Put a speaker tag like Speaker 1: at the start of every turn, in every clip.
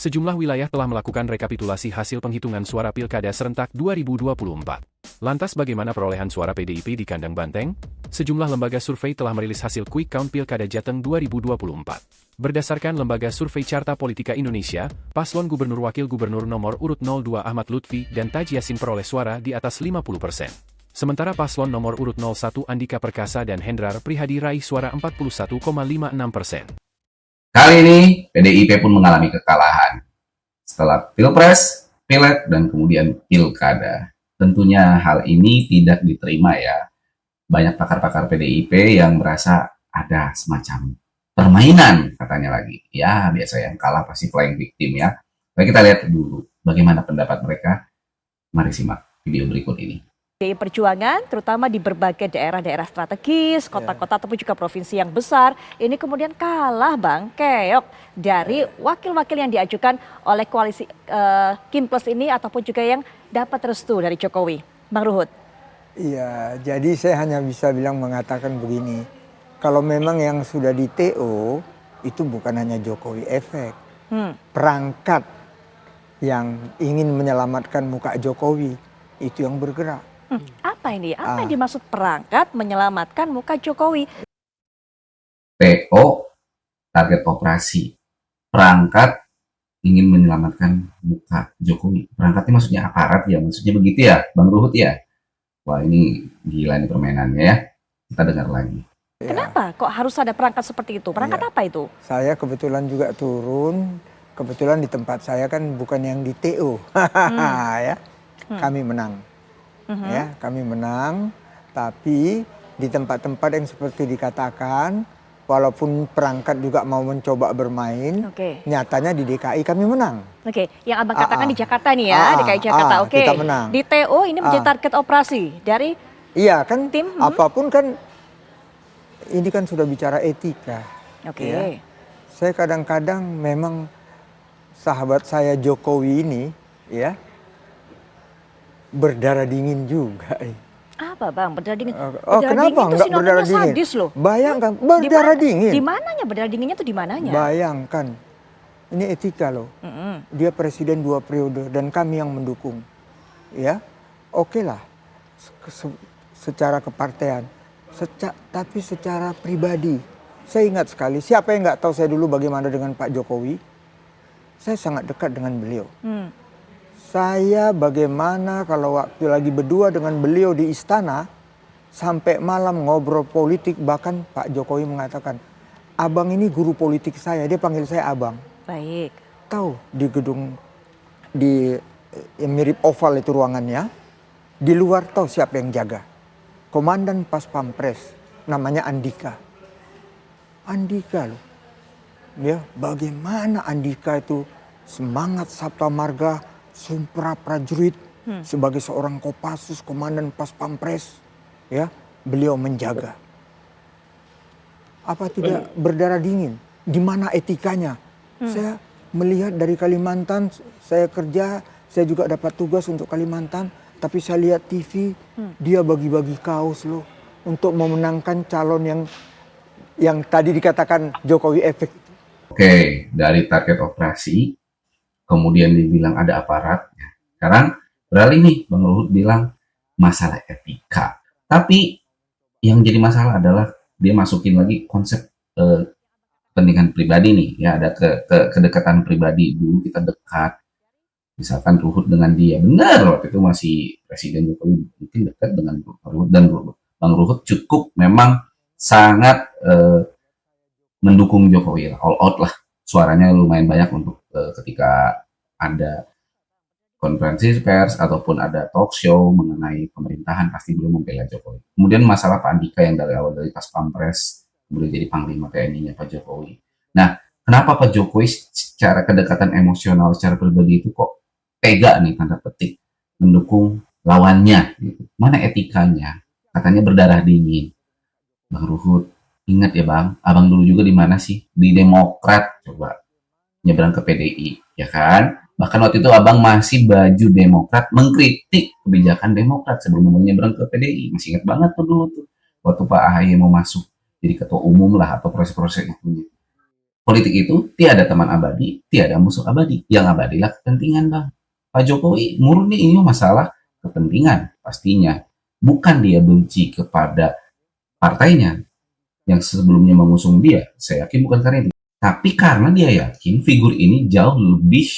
Speaker 1: Sejumlah wilayah telah melakukan rekapitulasi hasil penghitungan suara Pilkada serentak 2024. Lantas bagaimana perolehan suara PDIP di kandang banteng? Sejumlah lembaga survei telah merilis hasil quick count Pilkada Jateng 2024. Berdasarkan lembaga survei Carta Politika Indonesia, paslon Gubernur Wakil Gubernur nomor urut 02 Ahmad Lutfi dan Taji Yassin peroleh suara di atas 50%. Sementara paslon nomor urut 01 Andika Perkasa dan Hendrar Prihadi raih suara 41,56%.
Speaker 2: Kali ini PDIP pun mengalami kekalahan setelah Pilpres, Pileg, dan kemudian Pilkada. Tentunya hal ini tidak diterima ya. Banyak pakar-pakar PDIP yang merasa ada semacam permainan katanya lagi. Ya biasa yang kalah pasti playing victim ya. Baik, kita lihat dulu bagaimana pendapat mereka. Mari simak video berikut ini.
Speaker 3: PDI Perjuangan, terutama di berbagai daerah-daerah strategis, kota-kota ataupun juga provinsi yang besar, ini kemudian kalah Bang, keok dari wakil-wakil yang diajukan oleh koalisi Kim Plus ini ataupun juga yang dapat restu dari Jokowi. Bang Ruhut.
Speaker 4: Iya, jadi saya hanya bisa mengatakan begini, kalau memang yang sudah di TO itu bukan hanya Jokowi efek, perangkat yang ingin menyelamatkan muka Jokowi itu yang bergerak.
Speaker 3: Apa ini? Apa yang dimaksud perangkat menyelamatkan muka Jokowi?
Speaker 2: TO, target operasi. Perangkat ingin menyelamatkan muka Jokowi. Perangkatnya maksudnya aparat ya, maksudnya begitu ya, Bang Ruhut ya? Wah ini gila nih permainannya ya. Kita dengar lagi.
Speaker 3: Kenapa kok harus ada perangkat seperti itu? Perangkat apa itu?
Speaker 4: Saya kebetulan juga turun, kebetulan di tempat saya kan bukan yang di TO. Ya, kami menang. Ya, kami menang, tapi di tempat-tempat yang seperti dikatakan, walaupun perangkat juga mau mencoba bermain, nyatanya di DKI kami menang.
Speaker 3: Yang abang katakan di Jakarta nih ya, DKI Jakarta.
Speaker 4: Kita menang.
Speaker 3: Di TO ini menjadi target operasi dari
Speaker 4: kan
Speaker 3: tim.
Speaker 4: Apapun kan, ini kan sudah bicara etika. Ya. Saya kadang-kadang memang sahabat saya Jokowi ini, ya. Berdarah dingin juga.
Speaker 3: Apa Bang, berdarah dingin?
Speaker 4: Kenapa enggak berdarah dingin?
Speaker 3: Sadis loh.
Speaker 4: Bayangkan, berdarah dingin.
Speaker 3: Di mananya berdarah dinginnya tuh di mananya?
Speaker 4: Bayangkan, ini etika loh. Dia presiden 2 periode dan kami yang mendukung. Ya, oke lah. Secara kepartean. Tapi secara pribadi. Saya ingat sekali, siapa yang nggak tahu saya dulu bagaimana dengan Pak Jokowi? Saya sangat dekat dengan beliau. Saya bagaimana kalau waktu lagi berdua dengan beliau di istana, sampai malam ngobrol politik, bahkan Pak Jokowi mengatakan, abang ini guru politik saya, dia panggil saya abang.
Speaker 3: Baik.
Speaker 4: Tahu di gedung, yang mirip oval itu ruangannya, di luar tahu siapa yang jaga. Komandan Pas Pampres, namanya Andika. Andika loh. Ya, bagaimana Andika itu semangat Sabta Marga, Sumpah prajurit sebagai seorang Kopassus, komandan Pas Pampres, ya, beliau menjaga. Apa tidak berdarah dingin? Di mana etikanya? Saya melihat dari Kalimantan, saya kerja, saya juga dapat tugas untuk Kalimantan, tapi saya lihat TV, dia bagi-bagi kaos loh untuk memenangkan calon yang tadi dikatakan Jokowi efek.
Speaker 2: Oke, dari target operasi kemudian dibilang ada aparat. Sekarang beralih nih, Bang Ruhut bilang masalah etika. Tapi yang jadi masalah adalah dia masukin lagi konsep kepentingan pribadi nih. Ya ada kedekatan pribadi. Dulu kita dekat. Misalkan Ruhut dengan dia. Benar waktu itu masih Presiden Jokowi mungkin dekat dengan Ruhut. Dan Bang Ruhut cukup memang sangat mendukung Jokowi. All out lah. Suaranya lumayan banyak untuk ketika ada konferensi pers ataupun ada talk show mengenai pemerintahan pasti beliau membela Jokowi. Kemudian masalah Pak Andika yang dari awal dari Pas Pampres kemudian jadi Panglima TNI-nya Pak Jokowi. Nah, kenapa Pak Jokowi secara kedekatan emosional secara pribadi itu kok tega nih tanda petik mendukung lawannya? Gitu. Mana etikanya? Katanya berdarah dingin. Bang Ruhut, ingat ya Bang, abang dulu juga di mana sih? Di Demokrat, coba nyebrang ke PDI, ya kan? Bahkan waktu itu abang masih baju Demokrat mengkritik kebijakan Demokrat sebelum nyebrang ke PDI. Masih ingat banget tuh dulu tuh. Waktu Pak AHY mau masuk jadi ketua umum lah atau proses-proses itu. politik itu tiada teman abadi, tiada musuh abadi. Yang abadilah kepentingan, Bang. Pak Jokowi murni ini masalah kepentingan pastinya. Bukan dia benci kepada partainya yang sebelumnya mengusung dia. Saya yakin bukan karena itu. Tapi karena dia yakin figur ini jauh lebih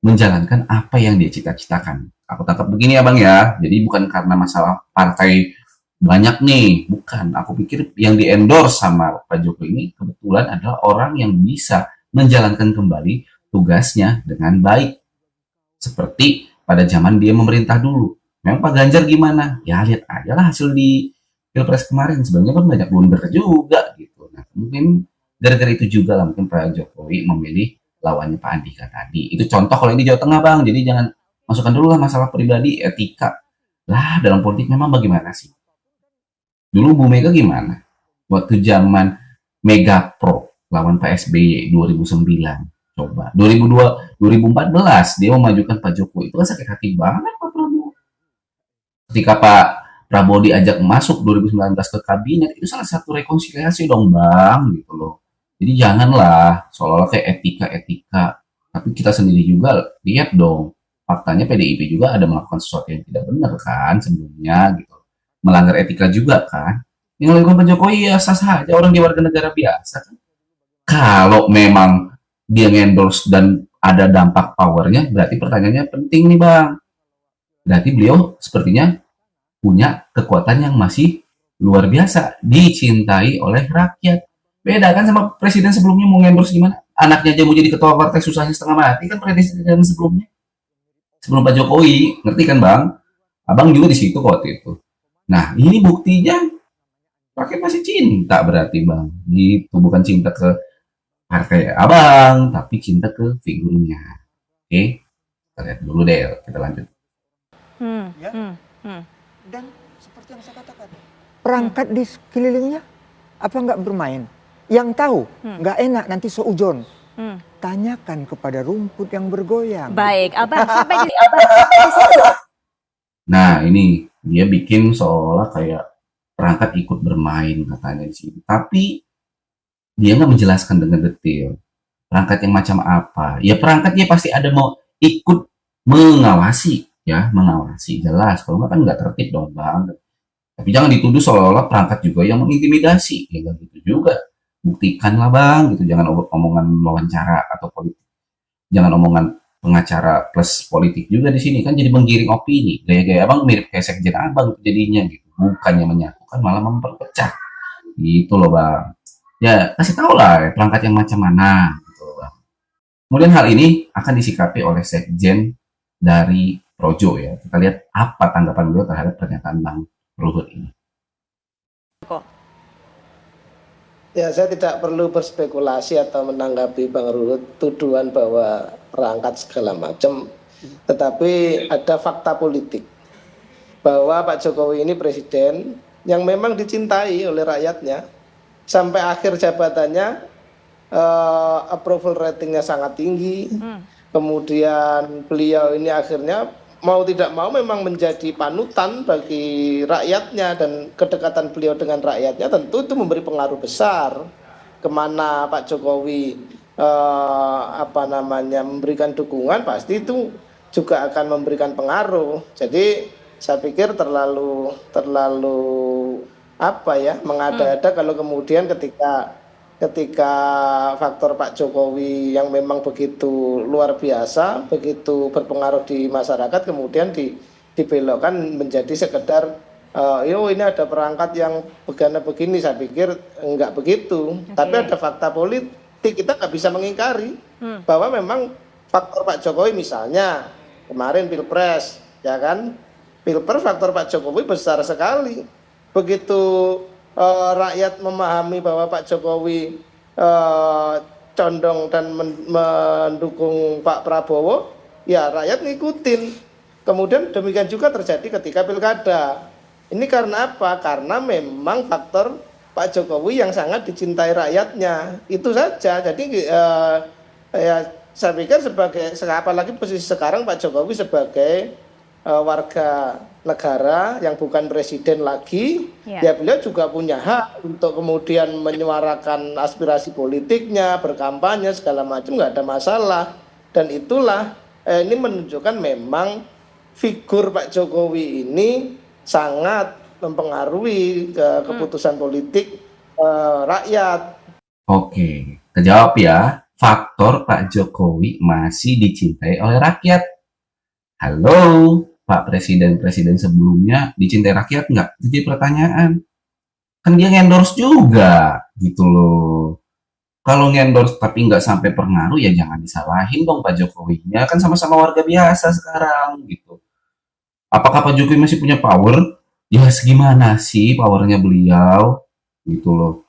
Speaker 2: menjalankan apa yang dia cita-citakan. Aku tangkap begini ya Bang ya. Jadi bukan karena masalah partai banyak nih, bukan. Aku pikir yang di-endorse sama Pak Jokowi ini kebetulan adalah orang yang bisa menjalankan kembali tugasnya dengan baik. Seperti pada zaman dia memerintah dulu. Memang Pak Ganjar gimana? Ya lihat aja lah hasil di Pilpres kemarin. Sebenarnya kan banyak blunder juga gitu. Nah, mungkin gara-gara itu juga lah mungkin Pak Jokowi memilih lawannya Pak Andika tadi. Itu contoh kalau ini Jawa Tengah Bang. Jadi jangan masukkan dulu lah masalah pribadi, etika. Lah dalam politik memang bagaimana sih? Dulu Bu Mega gimana? Waktu zaman Mega Pro lawan Pak SBY 2009. Coba 2014 dia memajukan Pak Jokowi. Itu kan sakit hati banget Pak Prabowo. Ketika Pak Prabowo diajak masuk 2019 ke kabinet, itu salah satu rekonsiliasi dong Bang gitu loh. Jadi janganlah seolah-olah kayak etika-etika. Tapi kita sendiri juga lihat dong. Faktanya PDIP juga ada melakukan sesuatu yang tidak benar kan sebelumnya gitu. Melanggar etika juga kan. Yang lakukan Pak Jokowi ya sah saja, orang di warga negara biasa kan. Kalau memang dia endorse dan ada dampak powernya, berarti pertanyaannya penting nih Bang. Berarti beliau sepertinya punya kekuatan yang masih luar biasa, dicintai oleh rakyat. Beda kan sama presiden sebelumnya mau endorse gimana? Anaknya aja mau jadi ketua partai susahnya setengah mati kan presiden sebelumnya. Sebelum Pak Jokowi, ngerti kan Bang? Abang juga di situ kok waktu itu. Nah, ini buktinya rakyat masih cinta berarti Bang. Gitu, bukan cinta ke partai Abang, tapi cinta ke figurnya. Oke, kita lihat dulu deh, kita lanjut.
Speaker 4: Ya. Dan seperti yang saya katakan, perangkat di sekelilingnya apa nggak bermain? Yang tahu nggak enak nanti seujon. Tanyakan kepada rumput yang bergoyang.
Speaker 3: Baik, Abang sampai di situ.
Speaker 2: Nah, ini dia bikin seolah kayak perangkat ikut bermain katanya di sini. Tapi dia nggak menjelaskan dengan detail. Perangkat yang macam apa? Ya perangkat dia pasti ada mau ikut mengawasi, ya mengawasi jelas. Kalau nggak kan nggak tertib dong Bang. Tapi jangan dituduh seolah-olah perangkat juga yang mengintimidasi. Ya nggak gitu juga. Buktikanlah Bang, gitu. Jangan omongan wawancara atau politik. Jangan omongan pengacara plus politik juga di sini kan jadi menggiring opini. Gaya-gaya Abang mirip kayak sekjen Abang jadinya gitu. Bukannya menyatukan malah memperpecah. Gitu loh Bang. Ya kasih tahu lah perangkat yang macam mana gitu loh Bang. Kemudian hal ini akan disikapi oleh sekjen dari Projo ya. Kita lihat apa tanggapan beliau terhadap pernyataan Bang Ruhut ini.
Speaker 5: Ya, saya tidak perlu berspekulasi atau menanggapi Bang Ruhut tuduhan bahwa perangkat segala macam. Tetapi ada fakta politik bahwa Pak Jokowi ini presiden yang memang dicintai oleh rakyatnya. Sampai akhir jabatannya approval ratingnya sangat tinggi. Kemudian beliau ini akhirnya mau tidak mau memang menjadi panutan bagi rakyatnya, dan kedekatan beliau dengan rakyatnya tentu itu memberi pengaruh besar kemana Pak Jokowi memberikan dukungan, pasti itu juga akan memberikan pengaruh. Jadi saya pikir terlalu mengada-ada kalau kemudian ketika faktor Pak Jokowi yang memang begitu luar biasa, begitu berpengaruh di masyarakat, kemudian dibelokkan menjadi sekedar ini ada perangkat yang begini. Saya pikir enggak begitu. Tapi ada fakta politik, kita nggak bisa mengingkari bahwa memang faktor Pak Jokowi, misalnya kemarin Pilpres, ya kan, Pilpres faktor Pak Jokowi besar sekali. Begitu rakyat memahami bahwa Pak Jokowi condong dan mendukung Pak Prabowo, ya rakyat ngikutin. Kemudian demikian juga terjadi ketika pilkada. Ini karena apa? Karena memang faktor Pak Jokowi yang sangat dicintai rakyatnya. Itu saja. Jadi ya saya pikir apalagi posisi sekarang Pak Jokowi sebagai warga negara yang bukan presiden lagi,
Speaker 3: Ya.
Speaker 5: ya beliau juga punya hak untuk kemudian menyuarakan aspirasi politiknya, berkampanye segala macam, nggak ada masalah. Dan itulah ini menunjukkan memang figur Pak Jokowi ini sangat mempengaruhi keputusan politik rakyat.
Speaker 2: Oke, kejawab ya. Faktor Pak Jokowi masih dicintai oleh rakyat. Halo, Pak Presiden-Presiden sebelumnya dicintai rakyat nggak? Itu jadi pertanyaan. Kan dia ngendorse juga, gitu loh. Kalau ngendorse tapi nggak sampai pengaruh, ya jangan disalahin dong Pak Jokowinya. Kan sama-sama warga biasa sekarang, gitu. Apakah Pak Jokowi masih punya power? Ya segimana sih powernya beliau, gitu loh.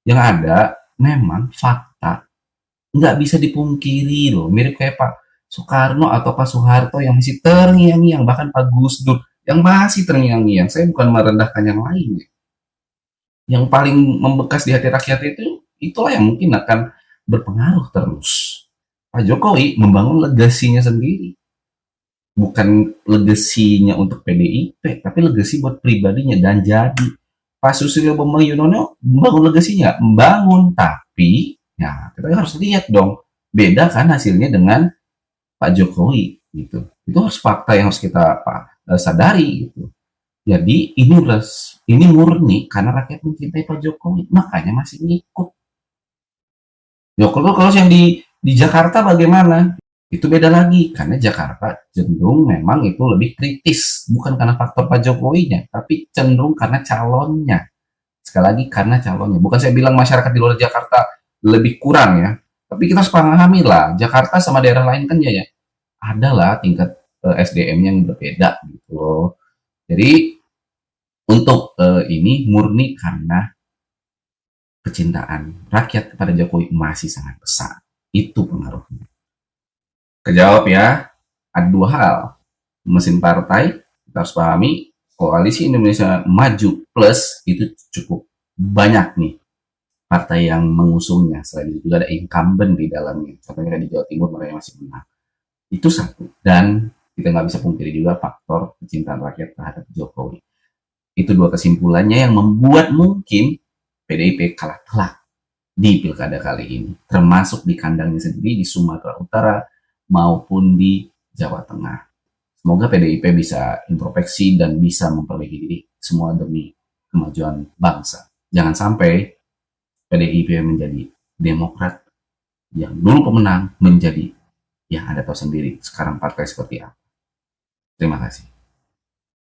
Speaker 2: Yang ada memang fakta nggak bisa dipungkiri loh, mirip kayak Pak Soekarno atau Pak Soeharto yang masih terngiang-ngiang, bahkan Pak Gus Dur yang masih terngiang-ngiang. Saya bukan merendahkan yang lain ya. Yang paling membekas di hati rakyat itu, itulah yang mungkin akan berpengaruh terus. Pak Jokowi membangun legasinya sendiri, bukan legasinya untuk PDIP, tapi legasi buat pribadinya. Dan jadi Pak Susilo Bambang Yudhoyono membangun legasinya, membangun, tapi ya kita harus lihat dong, beda kan hasilnya dengan Pak Jokowi gitu. Itu harus fakta yang harus kita sadari gitu. Jadi ini murni karena rakyat mencintai Pak Jokowi, makanya masih ngikut. Jokowi kalau yang di Jakarta bagaimana? Itu beda lagi, karena Jakarta cenderung memang itu lebih kritis, bukan karena faktor Pak Jokowinya, tapi cenderung karena calonnya. Sekali lagi karena calonnya. Bukan saya bilang masyarakat di luar Jakarta lebih kurang ya, tapi kita harus pahami lah, Jakarta sama daerah lain kan ya adalah tingkat SDM-nya yang berbeda gitu loh. Jadi untuk ini murni karena kecintaan rakyat kepada Jokowi masih sangat besar. Itu pengaruhnya. Kejawab ya, ada dua hal. Mesin partai, kita harus pahami, Koalisi Indonesia Maju Plus itu cukup banyak nih partai yang mengusungnya. Selain itu juga ada incumbent di dalamnya. Contohnya di Jawa Timur mereka masih menang. Itu satu. Dan kita nggak bisa pungkiri juga faktor kecintaan rakyat terhadap Jokowi. Itu dua kesimpulannya yang membuat mungkin PDIP kalah telak di pilkada kali ini. Termasuk di kandangnya sendiri di Sumatera Utara maupun di Jawa Tengah. Semoga PDIP bisa introspeksi dan bisa memperbaiki diri semua demi kemajuan bangsa. Jangan sampai PDIP menjadi Demokrat yang dulu pemenang menjadi, ya Anda tahu sendiri sekarang partai seperti apa. Terima kasih.